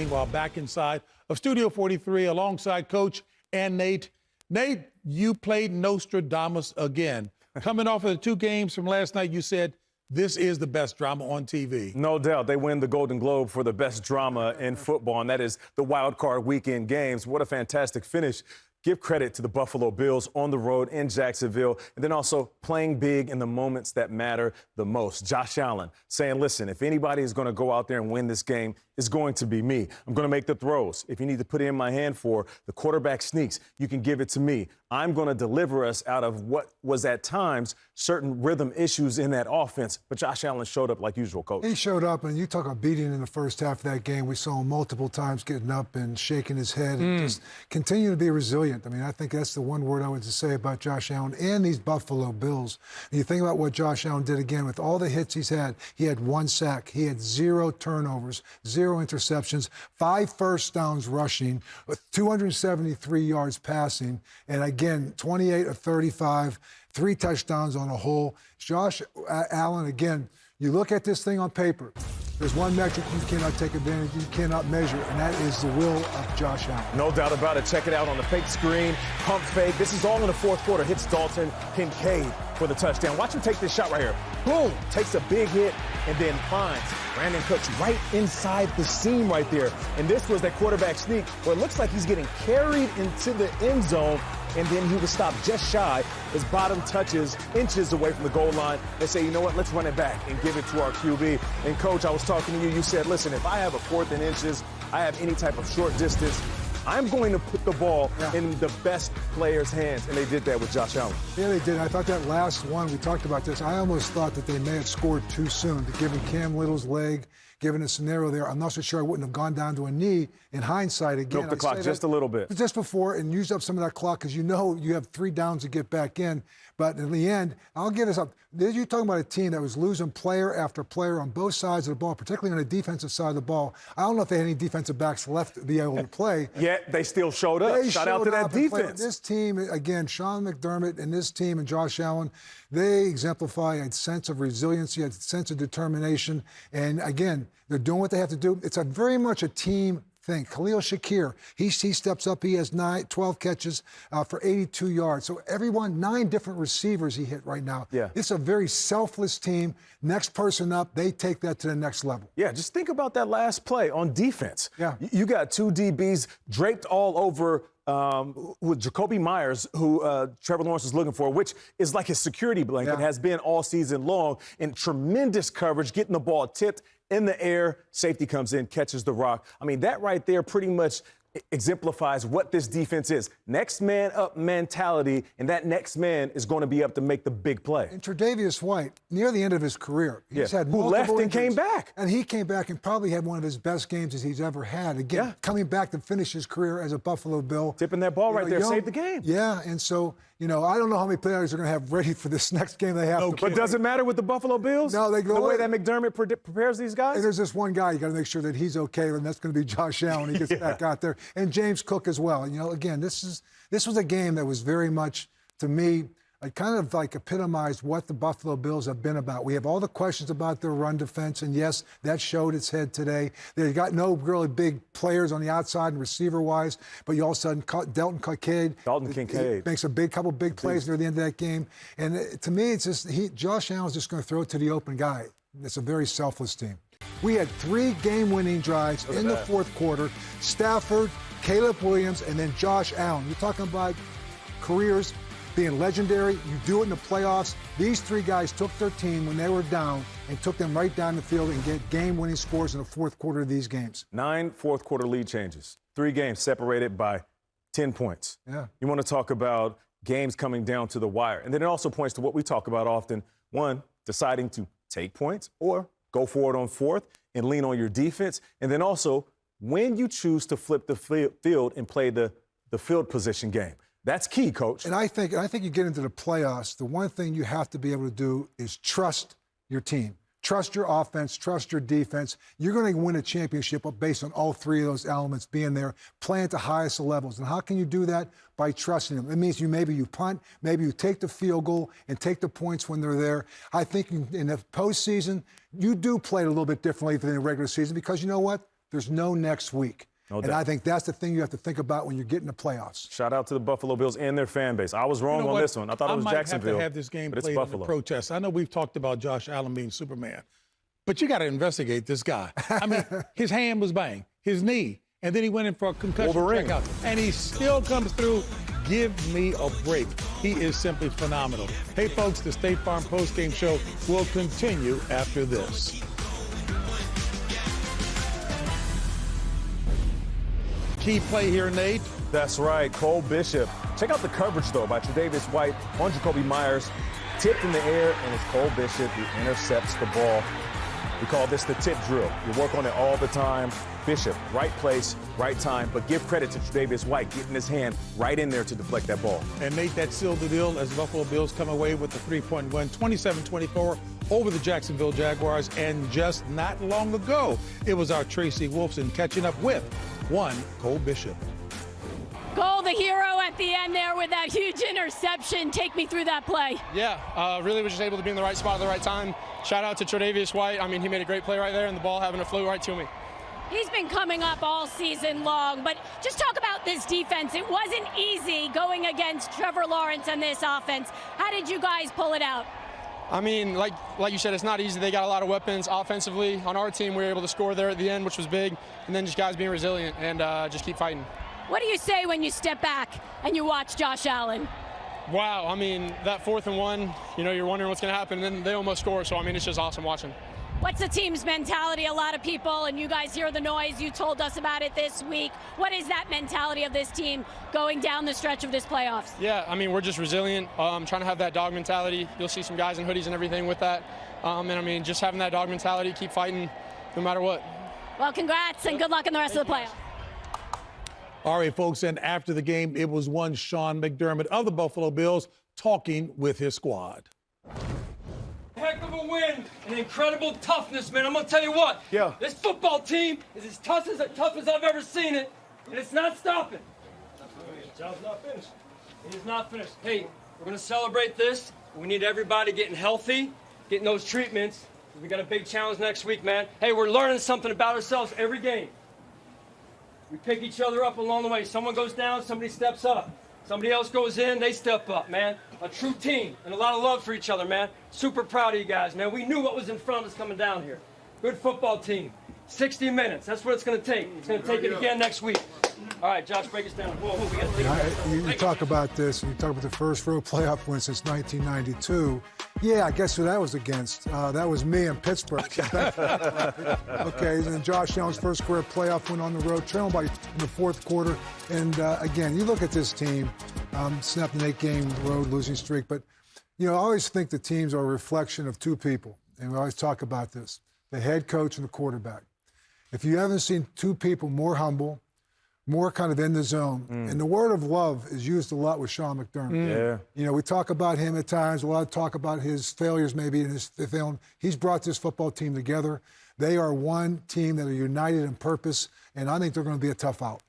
evening while back inside of Studio 43 alongside Coach and Nate. Nate, you played Nostradamus again. Coming off of the two games from last night, you said this is the best drama on TV. No doubt. They win the Golden Globe for the best drama in football, and that is the wild card weekend games. What a fantastic finish. Give credit to the Buffalo Bills on the road in Jacksonville, and then also playing big in the moments that matter the most. Josh Allen saying, listen, if anybody is going to go out there and win this game, it's going to be me. I'm going to make the throws. If you need to put it in my hand for the quarterback sneaks, you can give it to me. I'm going to deliver us out of what was at times certain rhythm issues in that offense. But Josh Allen showed up like usual, Coach. He showed up, and you talk about beating in the first half of that game. We saw him multiple times getting up and shaking his head and just continue to be resilient. I mean, I think that's the one word I would say about Josh Allen and these Buffalo Bills. And you think about what Josh Allen did again with all the hits he's had. He had 1 sack. He had 0 turnovers, 0 interceptions, 5 first downs rushing, 273 yards passing, and again, 28 of 35, 3 touchdowns on a whole. Josh Allen, again, you look at this thing on paper, there's one metric you cannot take advantage of, you cannot measure, and that is the will of Josh Allen. No doubt about it. Check it out on the fake screen, pump fake. This is all in the fourth quarter. Hits Dalton Kincaid for the touchdown. Watch him take this shot right here. Boom! Takes a big hit and then finds Brandon Cooks right inside the seam right there. And this was that quarterback sneak where it looks like he's getting carried into the end zone, and then he was stopped just shy. His bottom touches inches away from the goal line. They say, you know what, let's run it back and give it to our QB. And, Coach, I was talking to you. You said, listen, if I have a 4th and inches, I have any type of short distance, I'm going to put the ball in the best player's hands, and they did that with Josh Allen. Yeah, they did. I thought that last one, we talked about this, I almost thought that they may have scored too soon, given Cam Little's leg, given the scenario there. I'm not so sure I wouldn't have gone down to a knee in hindsight again. Milk the clock just a little bit. Just before, and use up some of that clock because you know you have 3 downs to get back in. But in the end, I'll give this up. You're talking about a team that was losing player after player on both sides of the ball, particularly on the defensive side of the ball. I don't know if they had any defensive backs left to be able to play. Yet they still showed up. Shout out to that defense. This team, again, Sean McDermott and this team and Josh Allen, they exemplify a sense of resiliency, a sense of determination. And again, they're doing what they have to do. It's very much a team thing. Khalil Shakir, he steps up. He has 12 catches for 82 yards. So everyone, 9 different receivers he hit right now. Yeah. It's a very selfless team. Next person up, they take that to the next level. Yeah, just think about that last play on defense. Yeah. You got 2 DBs draped all over with Jacoby Myers, who Trevor Lawrence is looking for, which is like his security blanket, has been all season long, and tremendous coverage, getting the ball tipped in the air. Safety comes in, catches the rock. I mean, that right there pretty much exemplifies what this defense is. Next man up mentality, and that next man is going to be up to make the big play. And Tre'Davious White, near the end of his career, he's had who left and injuries, came back. And he came back and probably had one of his best games as he's ever had. Again, coming back to finish his career as a Buffalo Bill. Tipping that ball right there, saved the game. Yeah, and so, I don't know how many players they're going to have ready for this next game they have to play. But does it matter with the Buffalo Bills? No, they go the way that McDermott prepares these guys? And there's this one guy you got to make sure that he's okay, and that's going to be Josh Allen. He gets back out there. And James Cook as well. Again, this was a game that was very much, to me, kind of like epitomized what the Buffalo Bills have been about. We have all the questions about their run defense, and yes, that showed its head today. They got no really big players on the outside and receiver-wise, but you all of a sudden Dalton Kincaid makes a couple big plays near the end of that game. And to me, it's just Josh Allen's just going to throw it to the open guy. It's a very selfless team. We had 3 game-winning drives in the fourth quarter. Stafford, Caleb Williams, and then Josh Allen. You're talking about careers being legendary. You do it in the playoffs. These 3 guys took their team when they were down and took them right down the field and get game-winning scores in the fourth quarter of these games. 9 fourth-quarter lead changes. 3 games separated by 10 points. Yeah. You want to talk about games coming down to the wire. And then it also points to what we talk about often. 1, deciding to take points or go for it on 4th and lean on your defense. And then also, when you choose to flip the field and play the field position game. That's key, Coach. And I think you get into the playoffs, the one thing you have to be able to do is trust your team. Trust your offense, trust your defense. You're going to win a championship based on all 3 of those elements being there, playing at the highest levels. And how can you do that? By trusting them. It means maybe you punt, maybe you take the field goal and take the points when they're there. I think in the postseason, you do play it a little bit differently than the regular season because you know what? There's no next week. No and doubt. I think that's the thing you have to think about when you get in the playoffs. Shout out to the Buffalo Bills and their fan base. I was wrong on this one. I thought it was Jacksonville. I might have to have this game but it's played in Buffalo. the protest. I know we've talked about Josh Allen being Superman, but you got to investigate this guy. I mean, his hand was banged, his knee, and then he went in for a concussion checkout, and he still comes through. Give me a break. He is simply phenomenal. Hey, folks, the State Farm postgame show will continue after this. Key play here, Nate. That's right, Cole Bishop. Check out the coverage, though, by Tre'Davious White on Jacoby Myers. Tipped in the air, and it's Cole Bishop who intercepts the ball. We call this the tip drill. You work on it all the time. Bishop, right place, right time, but give credit to Tre'Davious White getting his hand right in there to deflect that ball. And Nate, that sealed the deal as the Buffalo Bills come away with the 3-point win, 27-24 over the Jacksonville Jaguars. And just not long ago, it was our Tracy Wolfson catching up with one Cole Bishop. Cole, the hero at the end there with that huge interception. Take me through that play. Yeah, really was just able to be in the right spot at the right time. Shout out to Tre'Davious White. I mean, he made a great play right there, and the ball having to flow right to me. He's been coming up all season long, but just talk about this defense. It wasn't easy going against Trevor Lawrence and this offense. How did you guys pull it out? I mean, like you said, it's not easy. They got a lot of weapons offensively. On our team, we were able to score there at the end, which was big, and then just guys being resilient and just keep fighting. What do you say when you step back and you watch Josh Allen? Wow, I mean, that 4th and 1, you know, you're wondering what's going to happen, and then they almost score, so, I mean, it's just awesome watching. What's the team's mentality? A lot of people, and you guys hear the noise. You told us about it this week. What is that mentality of this team going down the stretch of this playoffs? Yeah, I mean, we're just resilient, trying to have that dog mentality. You'll see some guys in hoodies and everything with that. And, I mean, just having that dog mentality, keep fighting no matter what. Well, congrats, and good luck in the rest of the playoffs. All right, folks, and after the game, it was one Sean McDermott of the Buffalo Bills talking with his squad. Heck of a win and incredible toughness, man. I'm gonna tell you what. Yeah. This football team is as tough as I've ever seen it, and it's not stopping. Job's not finished. It is not finished. Hey, we're gonna celebrate this. We need everybody getting healthy, getting those treatments. We got a big challenge next week, man. Hey, we're learning something about ourselves every game. We pick each other up along the way. Someone goes down, somebody steps up. Somebody else goes in, they step up, man. A true team and a lot of love for each other, man. Super proud of you guys, man. We knew what was in front of us coming down here. Good football team. 60 minutes. That's what it's going to take. It's going to take it again next week. All right, Josh, break us down. Whoa, we got to think You talk about this, and you talk about the first road playoff win since 1992. Yeah, I guess who that was against? That was me in Pittsburgh. Okay, and then Josh Allen's first career playoff win on the road, trailing by in the 4th quarter. And again, you look at this team, snapped an 8-game road losing streak. But, you know, I always think the teams are a reflection of two people. And we always talk about this, the head coach and the quarterback. If you haven't seen two people more humble, more kind of in the zone. And the word of love is used a lot with Sean McDermott. Yeah. You know, we talk about him at times, a lot of talk about his failures maybe in his film. He's brought this football team together. They are one team that are united in purpose, and I think they're going to be a tough out.